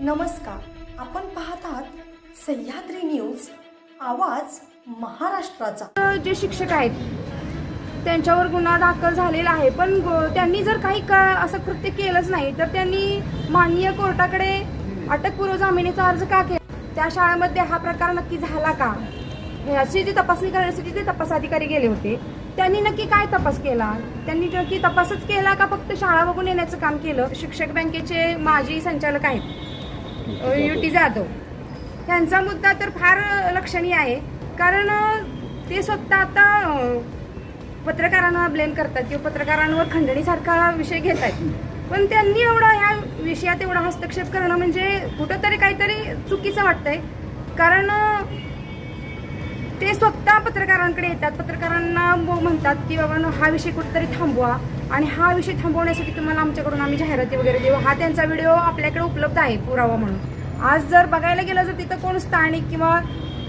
नमस्कार, आपण पाहत आहात सह्याद्री न्यूज, आवाज महाराष्ट्राचा। जे शिक्षक आहेत त्यांच्यावर गुन्हा दाखल झालेला आहे, पण त्यांनी जर काही असं कृत्य केलंच नाही तर त्यांनी माननीय कोर्टाकडे अटकपूर्व जामिनाचा अर्ज का केला? त्या शाळेमध्ये हा प्रकार नक्की झाला का याची जी तपासणी करण्यासाठी ते तपास अधिकारी गेले होते, त्यांनी नक्की काय तपास केला? त्यांनी नक्की तपासच केला का फक्त शाळा बघून येण्याचं काम केलं? शिक्षक बँकेचे माजी संचालक आहेत युटी जाधव, त्यांचा मुद्दा तर फार लक्षणीय आहे, कारण ते स्वतः आता पत्रकारांना ब्लेम करतात किंवा पत्रकारांवर खंडणीसारखा विषय घेत आहेत, पण त्यांनी एवढा ह्या विषयात एवढा हस्तक्षेप करणं म्हणजे कुठंतरी काहीतरी चुकीचं वाटतंय। कारण ते स्वतः पत्रकारांकडे येतात, पत्रकारांना म्हणतात की बाबा हा विषय कुठेतरी थांबवा आणि हा विषय थांबवण्यासाठी तुम्हाला आमच्याकडून आम्ही जाहिराती वगैरे देऊ। हा त्यांचा व्हिडिओ आपल्याकडे उपलब्ध आहे पुरावा म्हणून। आज जर बघायला गेलं तर तिथं कोण स्थानिक किंवा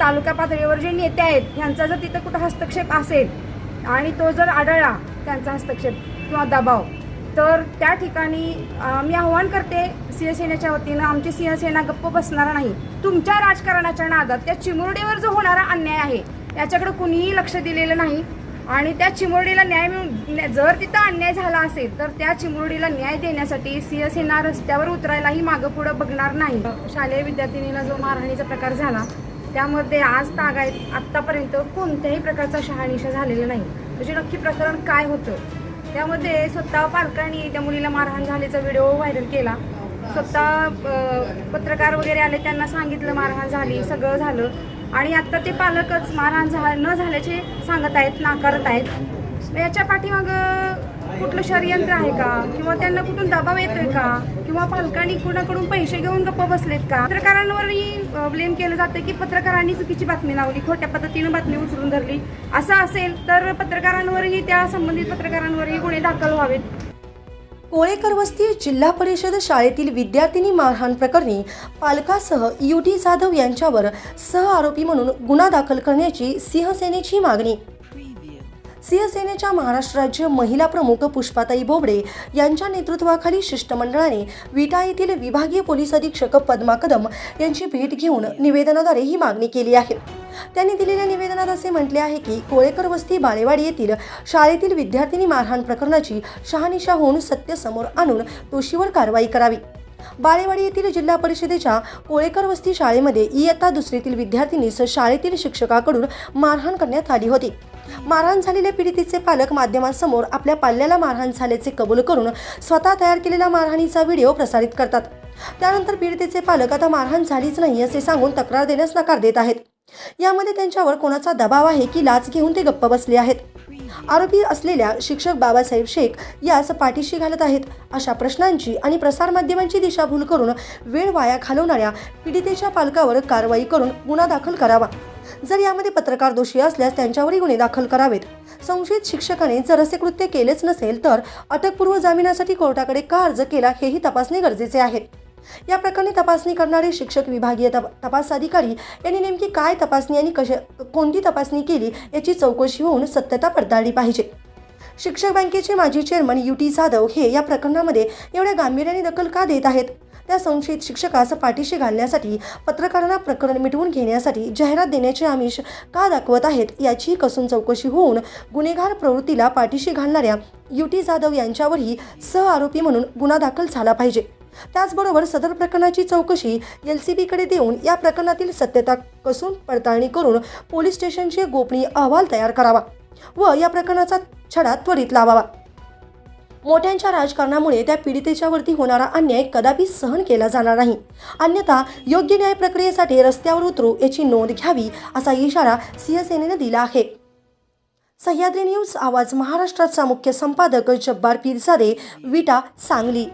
तालुका पातळीवर जे नेते आहेत यांचा जर तिथं कुठं हस्तक्षेप असेल आणि तो जर आढळला त्यांचा हस्तक्षेप किंवा दबाव, तर त्या ठिकाणी मी आव्हान करते शिवसेनेच्या वतीनं, आमची शिवसेना गप्प बसणार नाही। तुमच्या राजकारणाच्या नादात त्या चिमुरडीवर जो होणारा अन्याय आहे याच्याकडे कुणीही लक्ष दिलेलं नाही आणि त्या चिमुरडीला न्याय मिळून जर तिथं अन्याय झाला असेल तर त्या चिमुरडीला न्याय देण्यासाठी शिवसेना रस्त्यावर उतरायलाही मागं पुढं बघणार नाही। शालेय विद्यार्थिनीला जो मारहाणीचा प्रकार झाला त्यामध्ये आज तागायत आत्तापर्यंत कोणत्याही प्रकारचा शहानिशा झालेला नाही। म्हणजे नक्की प्रकरण काय होतं? त्यामध्ये स्वतः पालकांनी त्या मुलीला मारहाण झाल्याचा व्हिडिओ व्हायरल केला, स्वतः पत्रकार वगैरे आले, त्यांना सांगितलं मारहाण झाली, सगळं झालं आणि आता ते पालकच मारहाण न झाल्याचे सांगत आहेत, नाकारत आहेत। याच्या पाठीमागं कुठलं षडयंत्र आहे का किंवा त्यांना कुठून दबाव येतोय का किंवा पालकांनी कुणाकडून पैसे घेऊन गप्प बसलेत का? पत्रकारांवरही ब्लेम केलं जातं की पत्रकारांनी चुकीची बातमी लावली, खोट्या पद्धतीनं बातमी उचलून धरली। असं असेल तर पत्रकारांवरही, त्या संबंधित पत्रकारांवरही गुन्हे दाखल व्हावेत। कोळेकर वस्ती जिल्हा परिषद शाळेतील विद्यार्थिनी मारहाण प्रकरणी पालकासह युटी जाधव यांच्यावर सहआरोपी म्हणून गुन्हा दाखल करण्याची शिवसेनेची मागणी। शिवसेनेच्या महाराष्ट्र राज्य महिला प्रमुख पुष्पाताई बोबडे यांच्या नेतृत्वाखाली शिष्टमंडळाने विटा येथील विभागीय पोलीस अधीक्षक पद्मा कदम यांची भेट घेऊन निवेदनाद्वारे ही मागणी केली आहे। त्यांनी दिलेल्या निवेदनात असे म्हटले आहे की कोळेकर वस्ती बाळेवाडी येथील शाळेतील विद्यार्थिनी मारहाण प्रकरणाची शहानिशा होऊन सत्य समोर आणून दोषीवर कारवाई करावी। बाळेवाडी येथील जिल्हा परिषदेच्या कोळेकर वस्ती शाळेमध्ये इयत्ता दुसरीतील विद्यार्थिनीस शाळेतील शिक्षकाकडून मारहाण करण्यात आली होती। मारहाण झालेल्या पीडितेचे पालक माध्यमांसमोर आपल्या पाल्याला मारहाण झाल्याचे कबूल करून स्वतः तयार केलेला मारहाणीचा व्हिडिओ प्रसारित करतात। त्यानंतर पीडितेचे पालक आता मारहाण झालीच नाही असे सांगून तक्रार देण्यास नकार देत आहेत। यामध्ये त्यांच्यावर कोणाचा दबाव आहे की लाच घेऊन ते गप्प बसले आहेत? आरोपी असलेल्या शिक्षक बाबासाहेब शेख यास पाठीशी घालत आहेत अशा प्रश्नांची आणि प्रसारमाध्यमांची दिशाभूल करून वेळ वाया घालवणाऱ्या पीडितेच्या पालकावर कारवाई करून गुन्हा दाखल करावा। जर यामध्ये पत्रकार दोषी असल्यास त्यांच्यावरही गुन्हे दाखल करावेत। संशयित शिक्षकाने जर असे कृत्य केलेच नसेल तर अटकपूर्व जामिनासाठी कोर्टाकडे का अर्ज केला हेही तपासणे गरजेचे आहे। या प्रकरणी तपासणी करणारे शिक्षक विभागीय तपास अधिकारी यांनी नेमकी काय तपासणी आणि कोणती तपासणी केली याची चौकशी होऊन सत्यता पडताळली पाहिजे। शिक्षक बँकेचे माजी चेअरमन युटी जाधव हे या प्रकरणामध्ये एवढ्या गांभीर्याने दखल का देत आहेत? त्या संशयित शिक्षकास पाठीशी घालण्यासाठी, पत्रकारांना प्रकरण मिटवून घेण्यासाठी जाहिरात देण्याचे आमिष का दाखवत आहेत याची कसून चौकशी होऊन गुन्हेगार प्रवृत्तीला पाठीशी घालणाऱ्या युटी जाधव यांच्यावरही सहआरोपी म्हणून गुन्हा दाखल झाला पाहिजे। त्याचबरोबर सदर प्रकरणाची चौकशी LCBकडे देऊन या प्रकरणातील सत्यता कसून पडताळणी करून पोलीस स्टेशनचे गोपनीय अहवाल तयार करावा व या प्रकरणाचा छडा त्वरित लावावा। मोठ्यांच्या राजकारणामुळे त्या पीडितेच्या वरती होणारा अन्याय कदापि सहन केला जाणार नाही, अन्यथा योग्य न्याय प्रक्रियेसाठी रस्त्यावर उतरू याची नोंद घ्यावी असा इशारा शिवसेनेने दिला आहे। सह्याद्री न्यूज, आवाज महाराष्ट्राचा मुख्य संपादक जब्बार पीरजादे, विटा, सांगली।